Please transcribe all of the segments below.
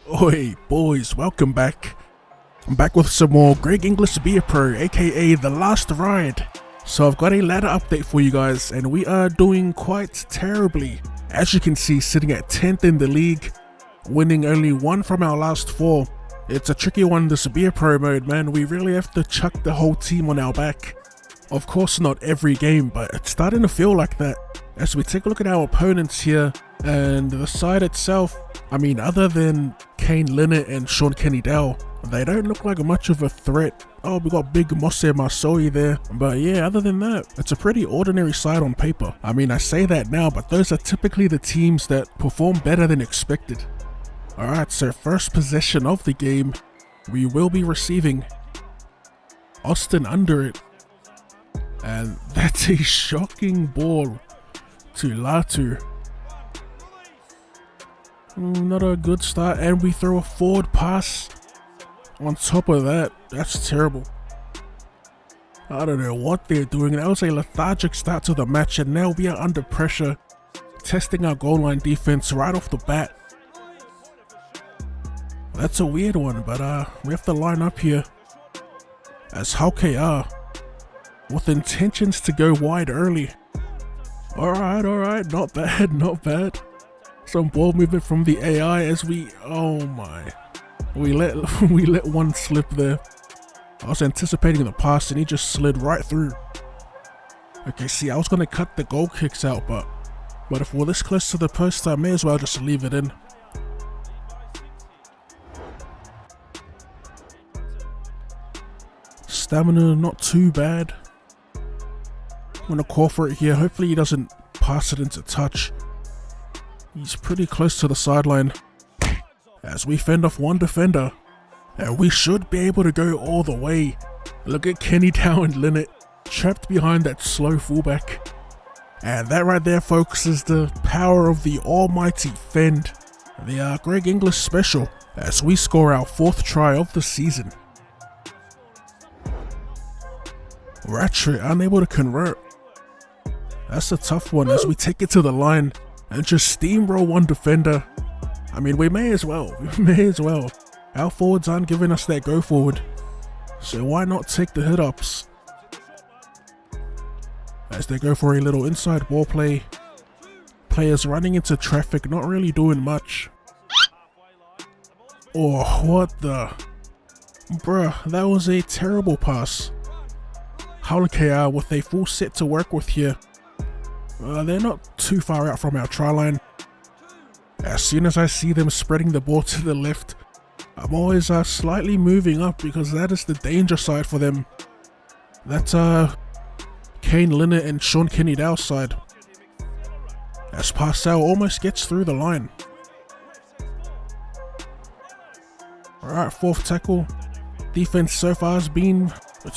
Oi boys, welcome back. I'm back with some more Greg Inglis Beer Pro, aka The Last Ride. So I've got a ladder update for you guys, and we are doing quite terribly. As you can see, sitting at 10th in the league, winning only 1 from our last 4. It's a tricky one, this Beer Pro mode, man. We really have to chuck the whole team on our back. Of course not every game, but it's starting to feel like that. As we take a look at our opponents here, and the side itself, I mean, other than Kane Linnett and Sean Kenny-Dowell, they don't look like much of a threat. Oh, we got big Mose Masoi there, but yeah, other than that, it's a pretty ordinary side on paper. I mean, I say that now, but those are typically the teams that perform better than expected. Alright, so first possession of the game, we will be receiving Austin under it. And that's a shocking ball to Latu. Not a good start, and we throw a forward pass on top of that. That's terrible. I don't know what they're doing. That was a lethargic start to the match, and now we are under pressure, testing our goal line defense right off the bat. That's a weird one, but we have to line up here as Hauke'a with intentions to go wide early. Alright, not bad, not bad. Some ball movement from the AI as we, oh my, we let one slip there. I was anticipating the pass and he just slid right through. Okay, see, I was gonna cut the goal kicks out, but if we're this close to the post, I may as well just leave it in. Stamina not too bad. I'm gonna call for it here. Hopefully he doesn't pass it into touch. He's pretty close to the sideline as we fend off one defender, and we should be able to go all the way. Look at Kenny-Dowell and Linnett trapped behind that slow fullback, and that right there, folks, is the power of the almighty fend, the Greg Inglis special, as we score our 4th try of the season. Ratchet unable to convert. That's a tough one as we take it to the line and just steamroll one defender. I mean, we may as well. Our forwards aren't giving us that go forward, so why not take the hit ups? As they go for a little inside ball play. Players running into traffic, not really doing much. Oh, what the? Bruh, that was a terrible pass. Hauke'a with a full set to work with here. They're not too far out from our try line. As soon as I see them spreading the ball to the left, I'm always slightly moving up because that is the danger side for them. That's Kane Linnett and Sean Kenny-Dowell's side. As Parcell almost gets through the line. Alright, 4th tackle. Defense so far has been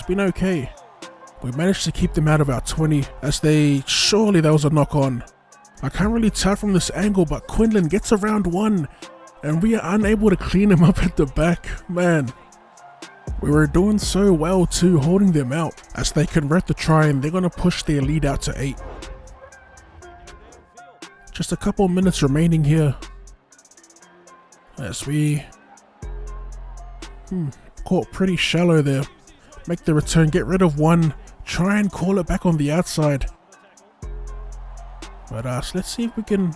okay. We managed to keep them out of our 20 as surely there was a knock on. I can't really tell from this angle, but Quinlan gets around one and we are unable to clean him up at the back. Man, we were doing so well too, holding them out. As they convert the try and they're going to push their lead out to 8. Just a couple minutes remaining here. As we caught pretty shallow there. Make the return, get rid of one. Try and call it back on the outside. But so let's see if we can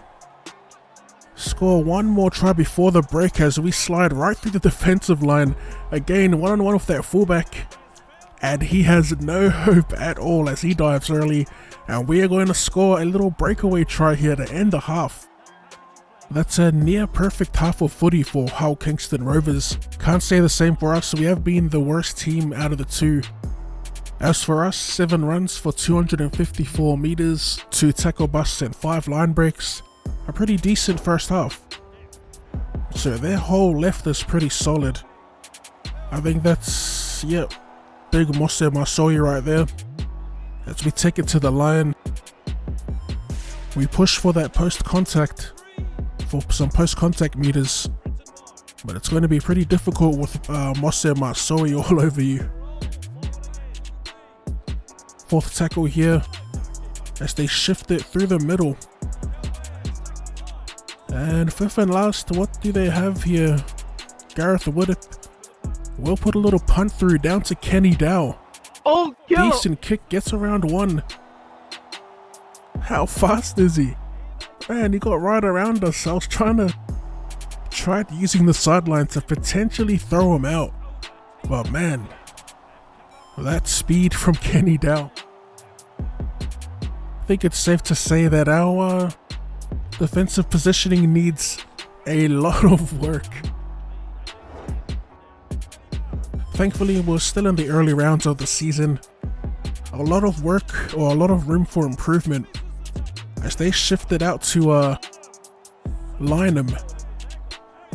score one more try before the break as we slide right through the defensive line. Again, one-on-one with that fullback. And he has no hope at all as he dives early. And we are going to score a little breakaway try here to end the half. That's a near perfect half of footy for Hull Kingston Rovers. Can't say the same for us, we have been the worst team out of the two. As for us, 7 runs for 254 meters, 2 tackle busts and 5 line breaks. A pretty decent first half. So their whole left is pretty solid. I think that's, yep, big Mose Masoi right there. As we take it to the line, we push for that post-contact. For some post-contact meters, but it's going to be pretty difficult with Mose Masoi all over you. 4th tackle here as they shift it through the middle. And 5th and last, what do they have here? Gareth Woodip will put a little punt through down to Kenny Dow. Oh, yo! Decent kick, gets around one. How fast is he? Man, he got right around us. I was tried using the sideline to potentially throw him out. But man, that speed from Kenny Dow. I think it's safe to say that our defensive positioning needs a lot of work. Thankfully, we're still in the early rounds of the season. A lot of work, or a lot of room for improvement, as they shifted out to Lynham.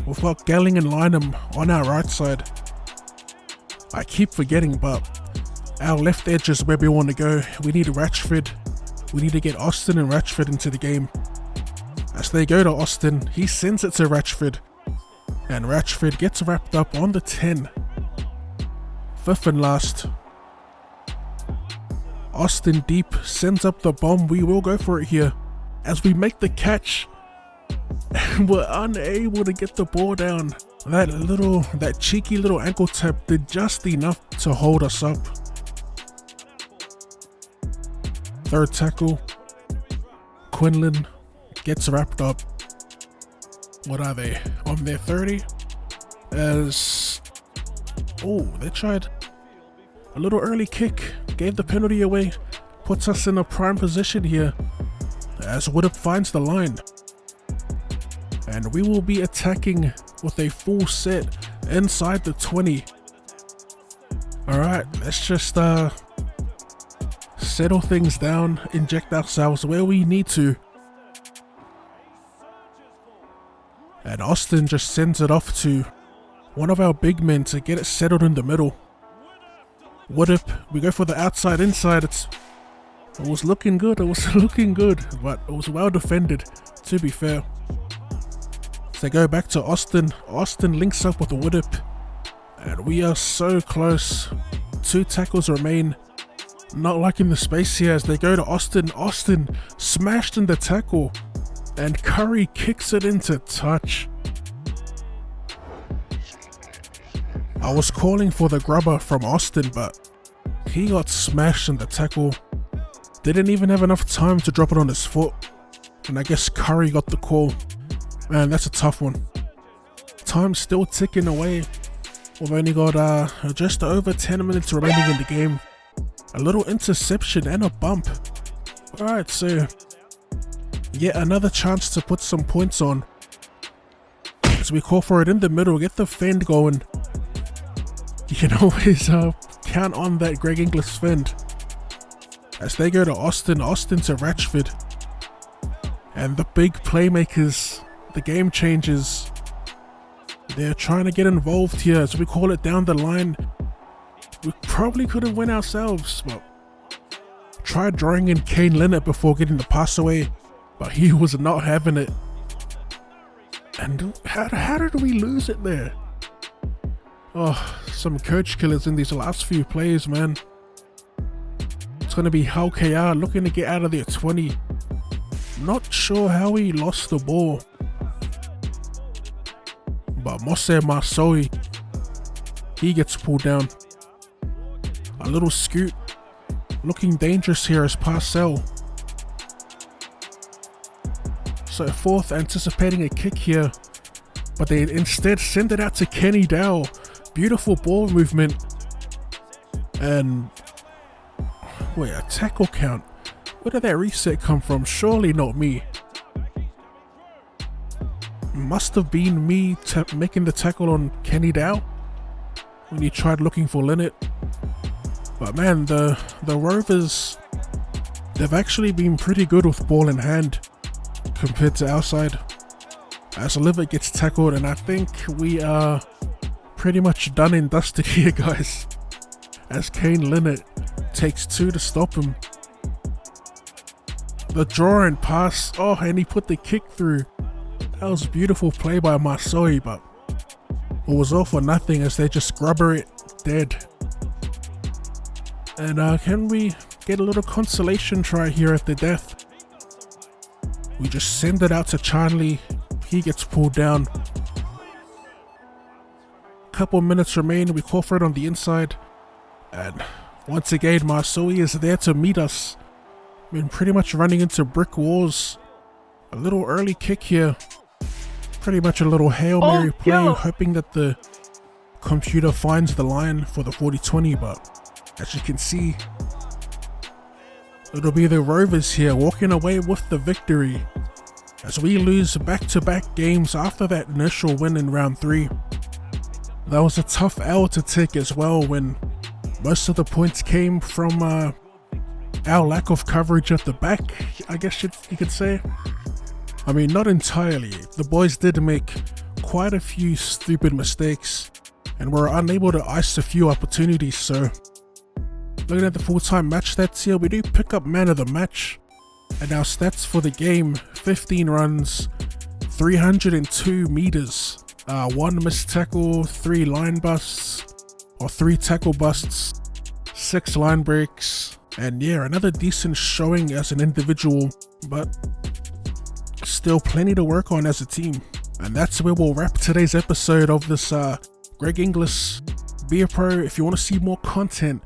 We've got Gelling and Lynham on our right side. I keep forgetting, but our left edge is where we want to go. We need Ratchford. We need to get Austin and Ratchford into the game. As they go to Austin, he sends it to Ratchford, and Ratchford gets wrapped up on the 10. Fifth and last. Austin deep sends up the bomb. We will go for it here as we make the catch, and we're unable to get the ball down. That cheeky little ankle tap did just enough to hold us up. Third tackle. Quinlan gets wrapped up. What are they? On their 30? They tried a little early kick, gave the penalty away, puts us in a prime position here as Woodop finds the line. And we will be attacking with a full set inside the 20. Alright, let's just settle things down, inject ourselves where we need to. And Austin just sends it off to one of our big men to get it settled in the middle. Woodip, we go for the outside inside. It was looking good, but it was well defended, to be fair. So they go back to Austin. Austin links up with the Woodip, and we are so close. 2 tackles remain. Not liking the space here as they go to Austin. Austin smashed in the tackle, and Curry kicks it into touch. I was calling for the grubber from Austin, but he got smashed in the tackle. Didn't even have enough time to drop it on his foot, and I guess Curry got the call. Man, that's a tough one. Time's still ticking away. We've only got just over 10 minutes remaining in the game. A little interception and a bump. Alright, so yet another chance to put some points on. As we call for it in the middle, get the fend going. You can always count on that Greg Inglis fend. As they go to Austin, Austin to Ratchford. And the big playmakers, the game changers, they're trying to get involved here. So we call it down the line. We probably could have win ourselves, but tried drawing in Kane Leonard before getting the pass away, but he was not having it. And how did we lose it there? Oh, some coach killers in these last few plays, man. It's going to be Hal KR looking to get out of there 20. Not sure how he lost the ball. But Mose Marsoi, he gets pulled down. A little scoot. Looking dangerous here as Parcell. So fourth, anticipating a kick here, but they instead send it out to Kenny Dow. Beautiful ball movement. And wait, a tackle count. Where did that reset come from? Surely not me. Must have been me making the tackle on Kenny Dow when he tried looking for Leonard. But man, the Rovers, they've actually been pretty good with ball in hand compared to our side. As Oliver gets tackled, and I think we are pretty much done and dusted here, guys. As Kane Leonard takes 2 to stop him. The draw and pass, and he put the kick through. That was a beautiful play by Marsoi, but it was all for nothing as they just grubber it dead. And can we get a little consolation try here at the death? We just send it out to Charlie. He gets pulled down. couple minutes remain. We call for it on the inside. And once again, Marsoi is there to meet us. Been pretty much running into brick walls. A little early kick here. Pretty much a little Hail Mary play, hoping that the computer finds the line for the 40-20, but as you can see, it'll be the Rovers here walking away with the victory as we lose back-to-back games after that initial win in round 3. That was a tough L to take as well, when most of the points came from our lack of coverage at the back, I guess you could say. I mean, not entirely. The boys did make quite a few stupid mistakes and were unable to ice a few opportunities, so looking at the full-time match stats here, we do pick up man of the match. And our stats for the game: 15 runs, 302 meters, 1 missed tackle, 3 line busts, or 3 tackle busts, 6 line breaks, and yeah, another decent showing as an individual, but still plenty to work on as a team. And that's where we'll wrap today's episode of this Greg Inglis Be a Pro. If you want to see more content,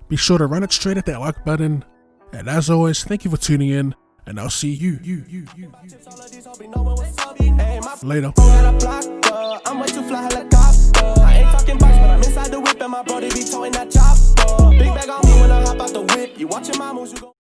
be sure to run it straight at that like button. And as always, thank you for tuning in, and I'll see you later. I'm way too fly helicopter. I ain't talking bikes, but I'm inside the whip and my brody be towing that chopper. Big bag on me when I hop out the whip. You watching my moves, you go.